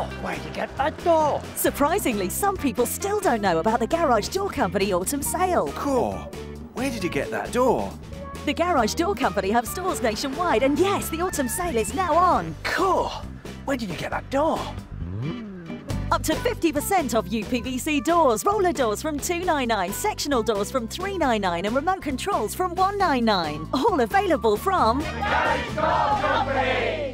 Oh, where'd you get that door? Surprisingly, some people still don't know about the Garage Door Company Autumn Sale. Cool. Where did you get that door? The Garage Door Company have stores nationwide, and yes, the Autumn Sale is now on. Cool. Where did you get that door? Up to 50% off UPVC doors, roller doors from $2.99, sectional doors from $3.99 and remote controls from $1.99. All available from... Garage Door Company!